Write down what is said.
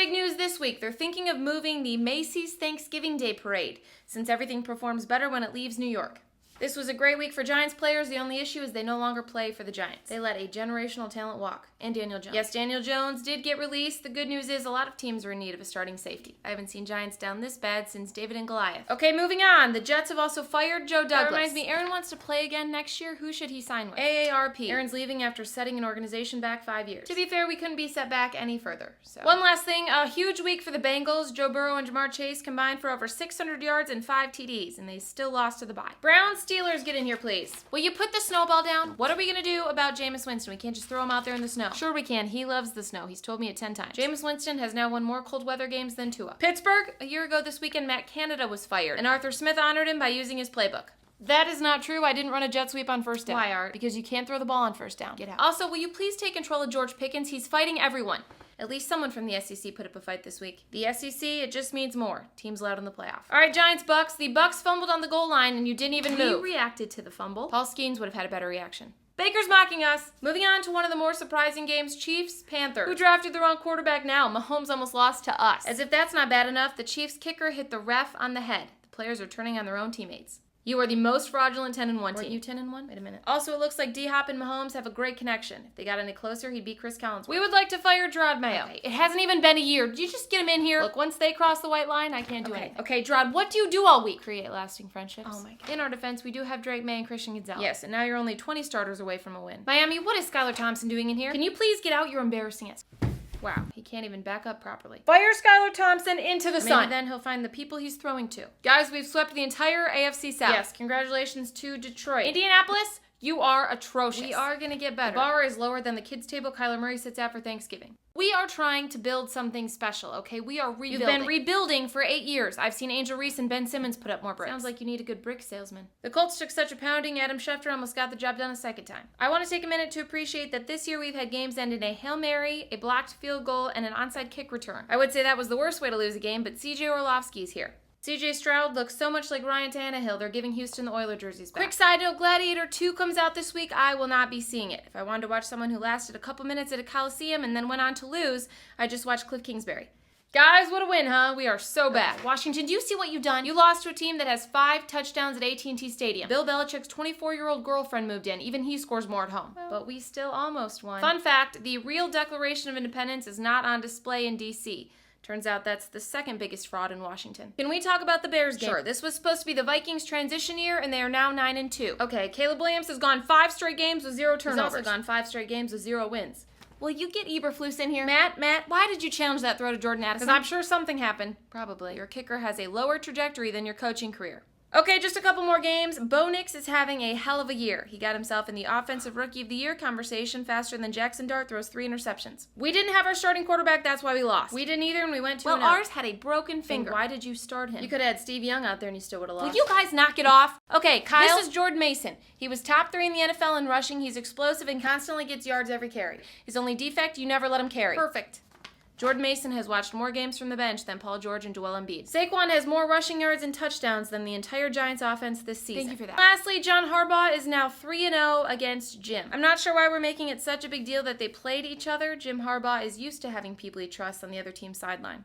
big news this week. They're thinking of moving the Macy's Thanksgiving Day Parade, since everything performs better when it leaves New York. This was a great week for Giants players. The only issue is they no longer play for the Giants. They let a generational talent walk. And Daniel Jones. Yes, Daniel Jones did get released. The good news is a lot of teams are in need of a starting safety. I haven't seen Giants down this bad since David and Goliath. Okay, moving on. The Jets have also fired Joe Douglas. That reminds me, Aaron wants to play again next year. Who should he sign with? AARP. Aaron's leaving after setting an organization back 5 years. To be fair, we couldn't be set back any further. So. One last thing. A huge week for the Bengals. Joe Burrow and Jamar Chase combined for over 600 yards and 5 TDs, and they still lost to the bye. Browns Steelers, get in here, please. Will you put the snowball down? What are we going to do about Jameis Winston? We can't just throw him out there in the snow. Sure we can. He loves the snow. He's told me it 10 times. Jameis Winston has now won more cold weather games than Tua. Pittsburgh, a year ago this weekend, Matt Canada was fired, and Arthur Smith honored him by using his playbook. That is not true. I didn't run a jet sweep on first down. Why, Art? Because you can't throw the ball on first down. Get out. Also, will you please take control of George Pickens? He's fighting everyone. At least someone from the SEC put up a fight this week. The SEC, it just means more. Teams allowed in the playoff. All right, Giants, Bucks. The Bucks fumbled on the goal line, and you didn't even move. You reacted to the fumble. Paul Skeens would have had a better reaction. Baker's mocking us. Moving on to one of the more surprising games, Chiefs, Panthers. Who drafted the wrong quarterback now? Mahomes almost lost to us. As if that's not bad enough, the Chiefs kicker hit the ref on the head. The players are turning on their own teammates. You are the most fraudulent 10-1 team. Weren't you 10-1? Wait a minute. Also, it looks like D-Hop and Mahomes have a great connection. If they got any closer, he'd beat Chris Collinsworth. We would like to fire Gerard Mayo. Okay, it hasn't even been a year. Did you just get him in here? Look, once they cross the white line, I can't do anything. Okay, Gerard, what do you do all week? Create lasting friendships. Oh my God. In our defense, we do have Drake May and Christian Gonzalez. Yes, and now you're only 20 starters away from a win. Miami, what is Skylar Thompson doing in here? Can you please get out? You're embarrassing us. Wow, he can't even back up properly. Fire Skylar Thompson into the sun. Maybe then he'll find the people he's throwing to. Guys, we've swept the entire AFC South. Yes, congratulations to Detroit. Indianapolis, you are atrocious. We are going to get better. The bar is lower than the kids' table Kyler Murray sits at for Thanksgiving. We are trying to build something special, okay? We are rebuilding. You've been rebuilding for 8 years. I've seen Angel Reese and Ben Simmons put up more bricks. Sounds like you need a good brick salesman. The Colts took such a pounding, Adam Schefter almost got the job done a second time. I want to take a minute to appreciate that this year we've had games end in a Hail Mary, a blocked field goal, and an onside kick return. I would say that was the worst way to lose a game, but CJ Orlovsky's here. CJ Stroud looks so much like Ryan Tannehill, they're giving Houston the Oilers jerseys back. Quick side note, Gladiator 2 comes out this week. I will not be seeing it. If I wanted to watch someone who lasted a couple minutes at a Coliseum and then went on to lose, I just watched Cliff Kingsbury. Guys, what a win, huh? We are so bad. Washington, do you see what you've done? You lost to a team that has 5 touchdowns at AT&T Stadium. Bill Belichick's 24-year-old girlfriend moved in. Even he scores more at home. Well, but we still almost won. Fun fact, the real Declaration of Independence is not on display in D.C. Turns out that's the second biggest fraud in Washington. Can we talk about the Bears game? Sure. This was supposed to be the Vikings' transition year, and they are now 9-2. Okay, Caleb Williams has gone 5 straight games with 0 turnovers. He's also gone 5 straight games with 0 wins. Will you get Eberflus in here? Matt, why did you challenge that throw to Jordan Addison? Because I'm sure something happened. Probably. Your kicker has a lower trajectory than your coaching career. Okay, just a couple more games. Bo Nix is having a hell of a year. He got himself in the Offensive Rookie of the Year conversation faster than Jackson Dart throws 3 interceptions. We didn't have our starting quarterback, that's why we lost. We didn't either, and we went 2-0. Well, ours had a broken finger. Why did you start him? You could have had Steve Young out there and you still would have lost. Will you guys knock it off? Okay, Kyle. This is Jordan Mason. He was top 3 in the NFL in rushing. He's explosive and constantly gets yards every carry. His only defect, you never let him carry. Perfect. Jordan Mason has watched more games from the bench than Paul George and Joel Embiid. Saquon has more rushing yards and touchdowns than the entire Giants offense this season. Thank you for that. Lastly, John Harbaugh is now 3-0 against Jim. I'm not sure why we're making it such a big deal that they played each other. Jim Harbaugh is used to having people he trusts on the other team's sideline.